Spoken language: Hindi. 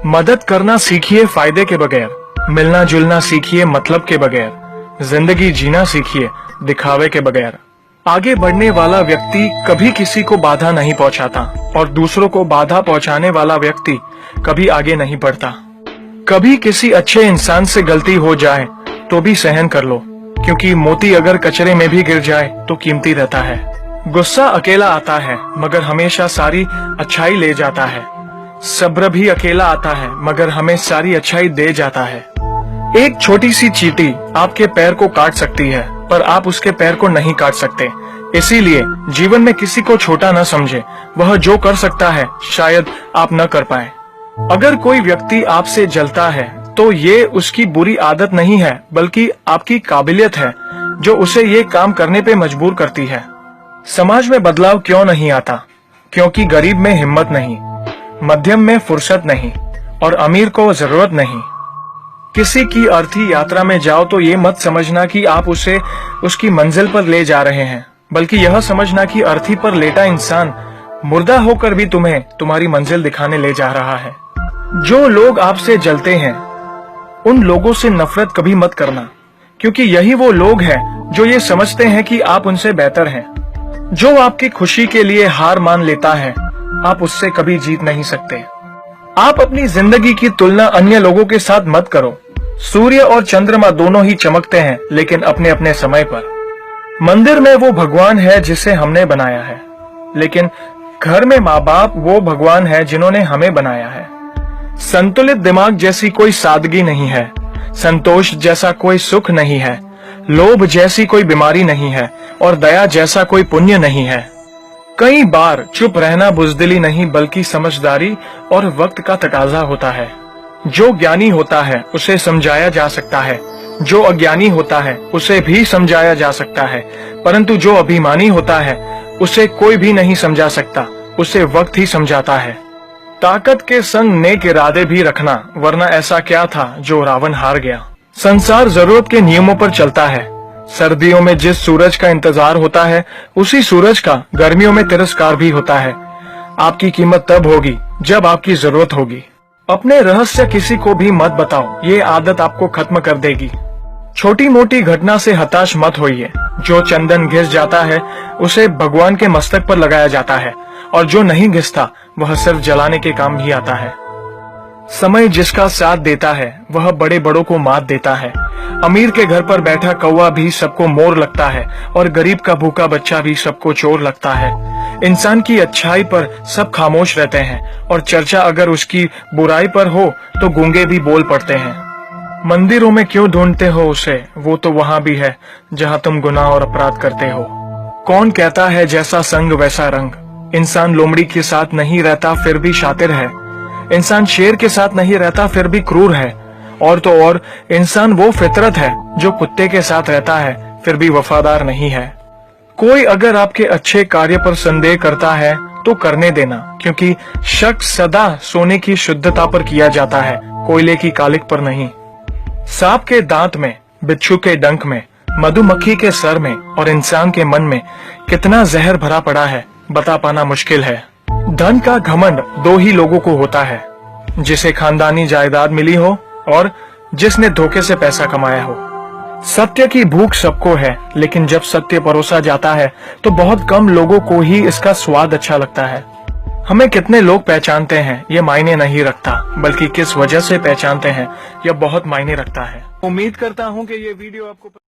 मदद करना सीखिए फायदे के बगैर, मिलना जुलना सीखिए मतलब के बगैर, जिंदगी जीना सीखिए दिखावे के बगैर। आगे बढ़ने वाला व्यक्ति कभी किसी को बाधा नहीं पहुंचाता और दूसरों को बाधा पहुंचाने वाला व्यक्ति कभी आगे नहीं बढ़ता। कभी किसी अच्छे इंसान से गलती हो जाए तो भी सहन कर लो, क्योंकि मोती अगर कचरे में भी गिर जाए तो कीमती रहता है। गुस्सा अकेला आता है मगर हमेशा सारी अच्छाई ले जाता है। सब्र भी अकेला आता है मगर हमें सारी अच्छाई दे जाता है। एक छोटी सी चींटी आपके पैर को काट सकती है पर आप उसके पैर को नहीं काट सकते। इसीलिए जीवन में किसी को छोटा न समझे, वह जो कर सकता है शायद आप न कर पाए। अगर कोई व्यक्ति आपसे जलता है तो ये उसकी बुरी आदत नहीं है बल्कि आपकी काबिलियत है जो उसे ये काम करने पे मजबूर करती है। समाज में बदलाव क्यों नहीं आता? क्योंकि गरीब में हिम्मत नहीं, मध्यम में फुर्सत नहीं और अमीर को जरूरत नहीं। किसी की अर्थी यात्रा में जाओ तो ये मत समझना कि आप उसे उसकी मंजिल पर ले जा रहे हैं, बल्कि यह समझना कि अर्थी पर लेटा इंसान मुर्दा होकर भी तुम्हें तुम्हारी मंजिल दिखाने ले जा रहा है। जो लोग आपसे जलते हैं उन लोगों से नफरत कभी मत करना, क्योंकि यही वो लोग हैं जो ये समझते हैं कि आप उनसे बेहतर हैं। जो आपकी खुशी के लिए हार मान लेता है आप उससे कभी जीत नहीं सकते। आप अपनी जिंदगी की तुलना अन्य लोगों के साथ मत करो। सूर्य और चंद्रमा दोनों ही चमकते हैं लेकिन अपने अपने समय पर। मंदिर में वो भगवान है जिसे हमने बनाया है, लेकिन घर में माँ बाप वो भगवान है जिन्होंने हमें बनाया है। संतुलित दिमाग जैसी कोई सादगी नहीं है, संतोष जैसा कोई सुख नहीं है, लोभ जैसी कोई बीमारी नहीं है और दया जैसा कोई पुण्य नहीं है। कई बार चुप रहना बुजदिली नहीं बल्कि समझदारी और वक्त का तकाजा होता है। जो ज्ञानी होता है उसे समझाया जा सकता है, जो अज्ञानी होता है उसे भी समझाया जा सकता है, परंतु जो अभिमानी होता है उसे कोई भी नहीं समझा सकता, उसे वक्त ही समझाता है। ताकत के संग नेक इरादे भी रखना, वरना ऐसा क्या था जो रावण हार गया। संसार जरूरत के नियमों पर चलता है। सर्दियों में जिस सूरज का इंतजार होता है उसी सूरज का गर्मियों में तिरस्कार भी होता है। आपकी कीमत तब होगी जब आपकी जरूरत होगी। अपने रहस्य किसी को भी मत बताओ, ये आदत आपको खत्म कर देगी। छोटी मोटी घटना से हताश मत होइए। जो चंदन घिस जाता है उसे भगवान के मस्तक पर लगाया जाता है और जो नहीं घिसता वह सिर्फ जलाने के काम ही आता है। समय जिसका साथ देता है वह बड़े बड़ों को मात देता है। अमीर के घर पर बैठा कौवा भी सबको मोर लगता है और गरीब का भूखा बच्चा भी सबको चोर लगता है। इंसान की अच्छाई पर सब खामोश रहते हैं और चर्चा अगर उसकी बुराई पर हो तो गूंगे भी बोल पड़ते हैं। मंदिरों में क्यों ढूंढते हो उसे, वो तो वहां भी है जहां तुम गुनाह और अपराध करते हो। कौन कहता है जैसा संग वैसा रंग? इंसान लोमड़ी के साथ नहीं रहता फिर भी शातिर है। इंसान शेर के साथ नहीं रहता फिर भी क्रूर है। और तो और इंसान वो फितरत है जो कुत्ते के साथ रहता है फिर भी वफादार नहीं है। कोई अगर आपके अच्छे कार्य पर संदेह करता है तो करने देना, क्योंकि शक सदा सोने की शुद्धता पर किया जाता है, कोयले की कालिक पर नहीं। सांप के दांत में, बिच्छू के डंक में, मधुमक्खी के सर में और इंसान के मन में कितना जहर भरा पड़ा है बता पाना मुश्किल है। धन का घमंड दो ही लोगों को होता है, जिसे खानदानी जायदाद मिली हो और जिसने धोखे से पैसा कमाया हो। सत्य की भूख सबको है, लेकिन जब सत्य परोसा जाता है तो बहुत कम लोगों को ही इसका स्वाद अच्छा लगता है। हमें कितने लोग पहचानते हैं ये मायने नहीं रखता, बल्कि किस वजह से पहचानते हैं यह बहुत मायने रखता है। उम्मीद करता हूँ कि ये वीडियो आपको